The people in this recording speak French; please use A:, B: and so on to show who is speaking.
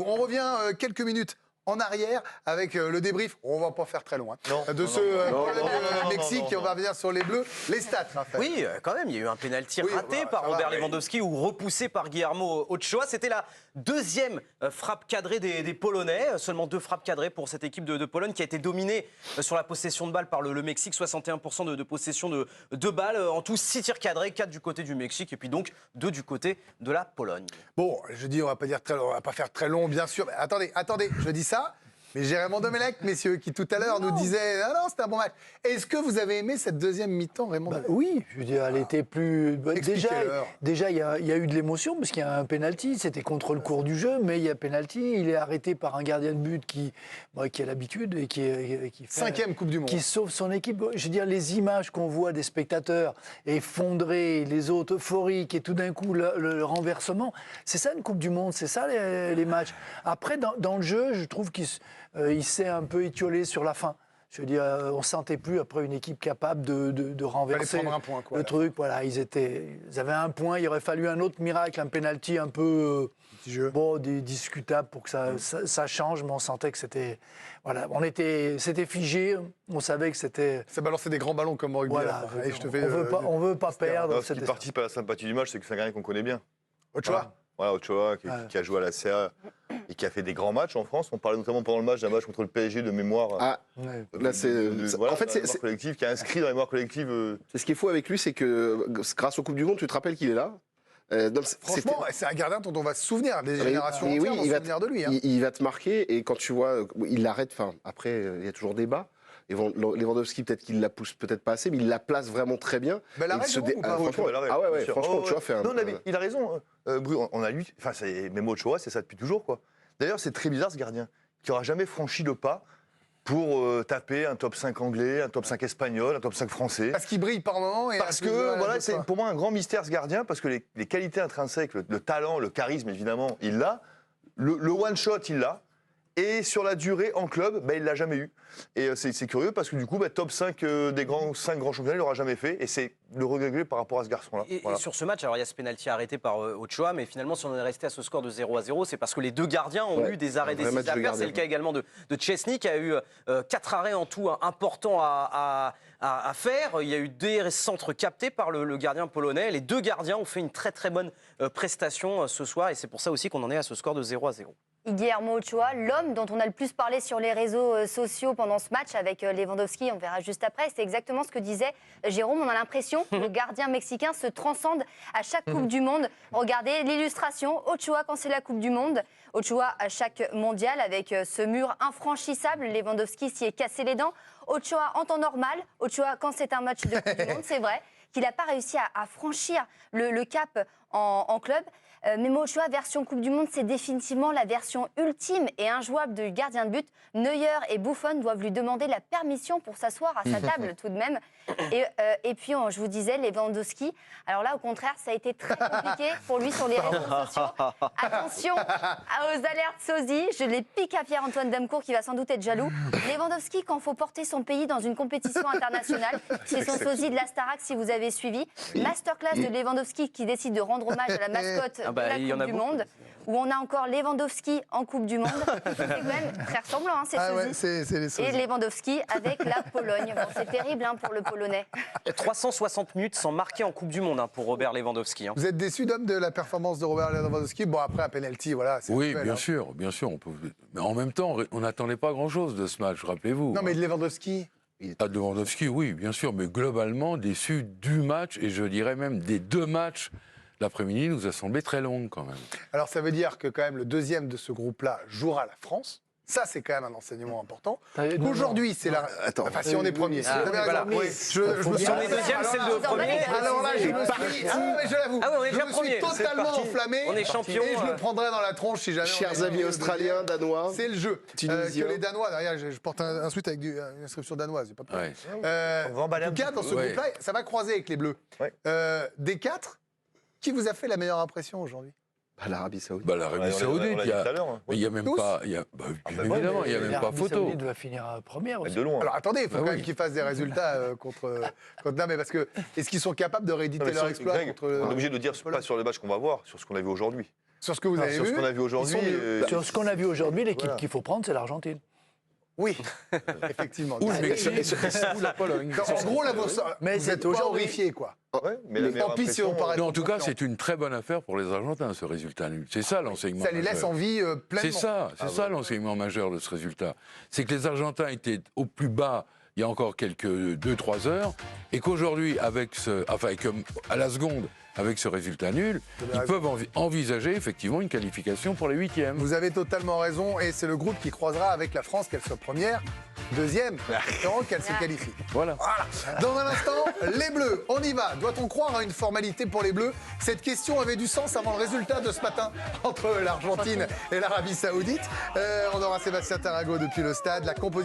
A: On revient quelques minutes en arrière avec le débrief. On va pas faire très loin. De ce Mexique, on va revenir sur les Bleus. Les stats, Raphaël.
B: Oui, quand même, il y a eu un pénalty raté par Robert Lewandowski ou repoussé par Guillermo Ochoa. C'était la deuxième frappe cadrée des Polonais. Seulement 2 frappes cadrées pour cette équipe de Pologne qui a été dominée sur la possession de balles par le Mexique. 61% de possession de balles. En tout, 6 tirs cadrés, 4 du côté du Mexique et puis donc 2 du côté de la Pologne.
A: Bon, je dis, on va pas faire très long, bien sûr. Mais attendez, je dis ça. Mais j'ai Raymond Domenech, messieurs, qui tout à l'heure nous disait « Ah non, c'était un bon match ». Est-ce que vous avez aimé cette deuxième mi-temps, Raymond Domenech?
C: Oui, je veux dire, elle était plus... Déjà, il y a eu de l'émotion, parce qu'il y a un penalty, c'était contre le cours du jeu, mais il y a penalty, il est arrêté par un gardien de but qui a l'habitude et qui fait...
A: 5e Coupe du Monde.
C: Qui sauve son équipe. Je veux dire, les images qu'on voit des spectateurs effondrés, les autres euphoriques, et tout d'un coup, le renversement, c'est ça une Coupe du Monde, c'est ça les matchs. Après, dans le jeu, je trouve qu'il s'est un peu étiolé sur la fin. Je veux dire, on ne sentait plus après une équipe capable de renverser
A: un point, quoi,
C: le truc. Voilà, ils avaient un point, il aurait fallu un autre miracle, un penalty un peu discutable pour que ça change, mais on sentait que c'était... Voilà, c'était figé, on savait que c'était...
A: Ça balançait des grands ballons comme au rugby.
C: Voilà, on veut pas perdre.
D: Non, ce qui participe à la sympathie du match, c'est que c'est un gardien qu'on connaît bien.
A: Ochoa.
D: Voilà, Ochoa, qui a joué à la CA et qui a fait des grands matchs en France. On parlait notamment pendant le match d'un match contre le PSG de mémoire.
E: Là,
D: en fait, c'est collective qui a inscrit dans la mémoire collective.
E: C'est ce qu'il faut avec lui, c'est que grâce aux Coupes du Monde, tu te rappelles qu'il est là.
A: Franchement, c'est un gardien dont on va se souvenir, des générations entières vont se souvenir de lui. Hein.
E: Il va te marquer, et quand tu vois, il l'arrête, après, il y a toujours débat. Lewandowski, peut-être qu'il la pousse peut-être pas assez, mais il la place vraiment très bien.
A: Franchement,
E: tu as fait un...
D: Il a raison, Bru, on a lui, même Ochoa, c'est ça depuis toujours, quoi. D'ailleurs, c'est très bizarre, ce gardien, qui n'aura jamais franchi le pas pour taper un top 5 anglais, un top 5 espagnol, un top 5 français.
A: Parce qu'il brille par moment.
D: Parce que, voilà, c'est pour moi un grand mystère, ce gardien, parce que les qualités intrinsèques, le talent, le charisme, évidemment, il l'a. Le one-shot, il l'a. Et sur la durée, en club, il ne l'a jamais eu. Et c'est curieux parce que du coup, top 5 des 5 grands championnats, il ne l'aura jamais fait. Et c'est le regret par rapport à ce garçon-là.
B: Et sur ce match, alors il y a ce pénalty arrêté par Ochoa, mais finalement, si on est resté à ce score de 0-0, c'est parce que les deux gardiens ont eu des arrêts décisifs à faire. C'est le cas également de Szczesny, qui a eu 4 arrêts en tout importants à faire. Il y a eu des centres captés par le gardien polonais. Les deux gardiens ont fait une très très bonne prestation ce soir. Et c'est pour ça aussi qu'on en est à ce score de 0-0.
F: Guillermo Ochoa, l'homme dont on a le plus parlé sur les réseaux sociaux pendant ce match avec Lewandowski, on verra juste après, c'est exactement ce que disait Jérôme. On a l'impression que le gardien mexicain se transcende à chaque Coupe du Monde. Regardez l'illustration, Ochoa quand c'est la Coupe du Monde, Ochoa à chaque mondial avec ce mur infranchissable. Lewandowski s'y est cassé les dents. Ochoa en temps normal, Ochoa quand c'est un match de Coupe du Monde, c'est vrai qu'il n'a pas réussi à franchir le cap en club. Memo Ochoa, version Coupe du Monde, c'est définitivement la version ultime et injouable du gardien de but. Neuer et Buffon doivent lui demander la permission pour s'asseoir à sa table tout de même. Et puis, je vous disais, Lewandowski, alors là, au contraire, ça a été très compliqué pour lui sur les réseaux sociaux. Attention aux alertes sosie, je les pique à Pierre-Antoine Damecourt qui va sans doute être jaloux. Lewandowski, quand il faut porter son pays dans une compétition internationale, c'est son sosie de la Starac, si vous avez suivi. Masterclass de Lewandowski qui décide de rendre hommage à la mascotte de la Coupe du Monde, où on a encore Lewandowski en Coupe du Monde. C'est quand même très ressemblant, hein, ces sosies. Et Lewandowski avec la Pologne. Bon, c'est terrible pour le Polonais.
B: 360 minutes sans marquer en Coupe du Monde pour Robert Lewandowski.
A: Vous êtes déçu, Dom, de la performance de Robert Lewandowski? Bon, après, un penalty, voilà.
G: Oui, bien sûr. On peut... Mais en même temps, on n'attendait pas grand-chose de ce match, rappelez-vous.
A: Non, mais de Lewandowski...
G: De Lewandowski, oui, bien sûr. Mais globalement, déçu du match, et je dirais même des 2 matchs. L'après-midi nous a semblé très longue quand même.
A: Alors ça veut dire que quand même le deuxième de ce groupe-là jouera la France. Ça, c'est quand même un enseignement important. Aujourd'hui, c'est la... Enfin, si on est premier. Si vous avez raison.
B: Si on est deuxième, c'est le premier.
A: Alors là, je me suis... je l'avoue. Je me suis totalement enflammé.
B: On est champion.
A: Et je me prendrai dans la tronche si jamais...
E: Chers amis australiens, danois.
A: C'est le jeu. Que les Danois, derrière, je porte un sweat avec une inscription danoise. J'ai pas de problème. En tout cas, dans ce groupe-là, ça va croiser avec les Bleus. Des 4, qui vous a fait la meilleure impression aujourd'hui?
E: L'Arabie Saoudite.
G: L'Arabie Saoudite, il n'y a même pas... Évidemment, il n'y a même pas photo.
C: L'Arabie va finir première aussi.
E: De loin.
A: Alors attendez, il faut quand même qu'ils fassent des résultats contre... Non, mais parce que... Est-ce qu'ils sont capables de rééditer leur exploit contre...
D: On est obligé de dire pas sur le match qu'on va voir, sur ce qu'on a vu aujourd'hui.
A: Sur ce que vous avez
D: sur
A: vu.
D: ce qu'on a vu aujourd'hui.
C: Sur ce qu'on a vu aujourd'hui, l'équipe qu'il faut prendre, c'est l'Argentine.
A: Oui, effectivement.
G: Ou le Mexique, ou la Pologne.
A: En gros, là,
C: Mais
A: vous êtes
C: aujourd'hui
A: horrifié, quoi.
D: Ouais, mais la meilleure
A: Tant pis si on
D: impression,
A: paraît
G: Non, en tout cas,
A: confiant.
G: c'est une très bonne affaire pour les Argentins, ce résultat nul. C'est ça l'enseignement
A: Ça les laisse
G: majeur.
A: en vie pleinement.
G: C'est ça l'enseignement majeur de ce résultat. C'est que les Argentins étaient au plus bas il y a encore quelques 2-3 heures, et qu'aujourd'hui, à la seconde, avec ce résultat nul, ils peuvent envisager effectivement une qualification pour les 8e.
A: Vous avez totalement raison, et c'est le groupe qui croisera avec la France, qu'elle soit première, deuxième, espérant qu'elle se qualifie.
G: Voilà.
A: Dans un instant, les Bleus, on y va. Doit-on croire à une formalité pour les Bleus? Cette question avait du sens avant le résultat de ce matin entre l'Argentine et l'Arabie Saoudite. On aura Sébastien Tarago depuis le stade, la composition